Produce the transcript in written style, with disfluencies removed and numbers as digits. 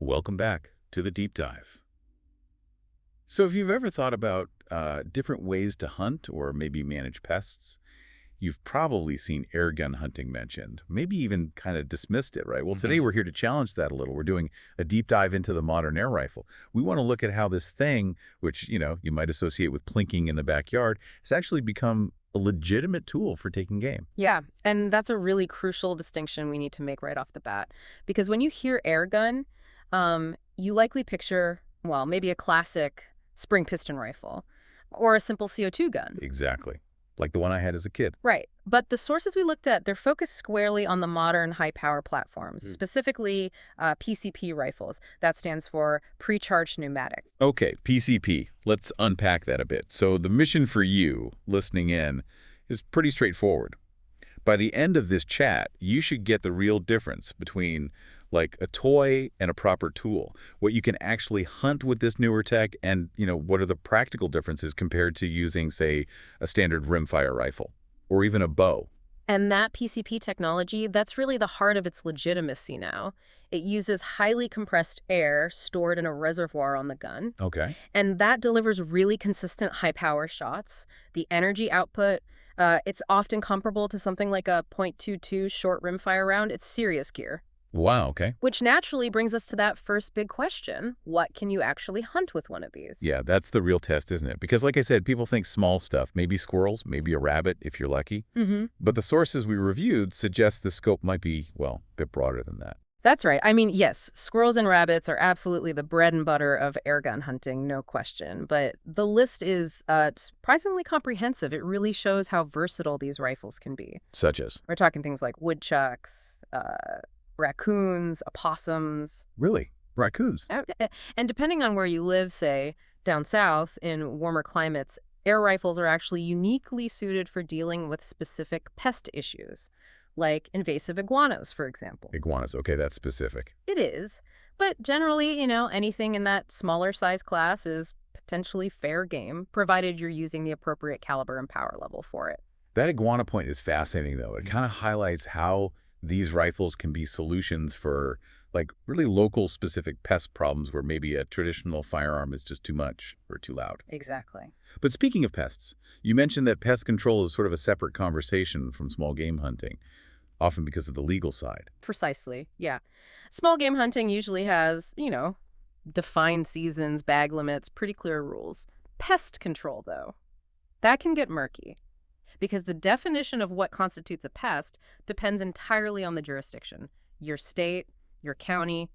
Welcome back to the deep dive. So if you've ever thought about different ways to hunt or maybe manage pests, you've probably seen air gun hunting mentioned, maybe even kind of dismissed it, right? Well, Hmm. today we're here to challenge that a little. We're doing a deep dive into the modern air rifle. We want to look at how this thing, which, you might associate with plinking in the backyard, has actually become a legitimate tool for taking game. Yeah, and that's a really crucial distinction we need to make right off the bat. Because when you hear air gun, you likely picture, well, maybe a classic spring piston rifle or a simple CO2 gun. Exactly. Like the one I had as a kid. Right. But the sources we looked at, they're focused squarely on the modern high-power platforms, Mm. specifically PCP rifles. That stands for pre-charged pneumatic. Okay, PCP. Let's unpack that a bit. So the mission for you, listening in, is pretty straightforward. By the end of this chat, you should get the real difference between like a toy and a proper tool. What you can actually hunt with this newer tech and, what are the practical differences compared to using, say, a standard rimfire rifle or even a bow. And that PCP technology, that's really the heart of its legitimacy now. It uses highly compressed air stored in a reservoir on the gun, Okay. and that delivers really consistent high-power shots. The energy output, it's often comparable to something like a .22 short rimfire round. It's serious gear. Wow, okay. Which naturally brings us to that first big question. What can you actually hunt with one of these? Yeah, that's the real test, isn't it? Because like I said, people think small stuff, maybe squirrels, maybe a rabbit if you're lucky. Mm-hmm. But the sources we reviewed suggest the scope might be, well, a bit broader than that. That's right. I mean, yes, squirrels and rabbits are absolutely the bread and butter of airgun hunting, no question. But the list is surprisingly comprehensive. It really shows how versatile these rifles can be. Such as? We're talking things like woodchucks, raccoons, opossums. Really? Raccoons? And depending on where you live, say, down south in warmer climates, air rifles are actually uniquely suited for dealing with specific pest issues, like invasive iguanas, for example. Iguanas, okay, that's specific. It is. But generally, anything in that smaller size class is potentially fair game, provided you're using the appropriate caliber and power level for it. That iguana point is fascinating, though. It kind of highlights how these rifles can be solutions for, like, really local specific pest problems where maybe a traditional firearm is just too much or too loud. Exactly. But speaking of pests, you mentioned that pest control is sort of a separate conversation from small game hunting, often because of the legal side. Precisely, yeah. Small game hunting usually has, defined seasons, bag limits, pretty clear rules. Pest control, though, that can get murky because the definition of what constitutes a pest depends entirely on the jurisdiction, your state, your county,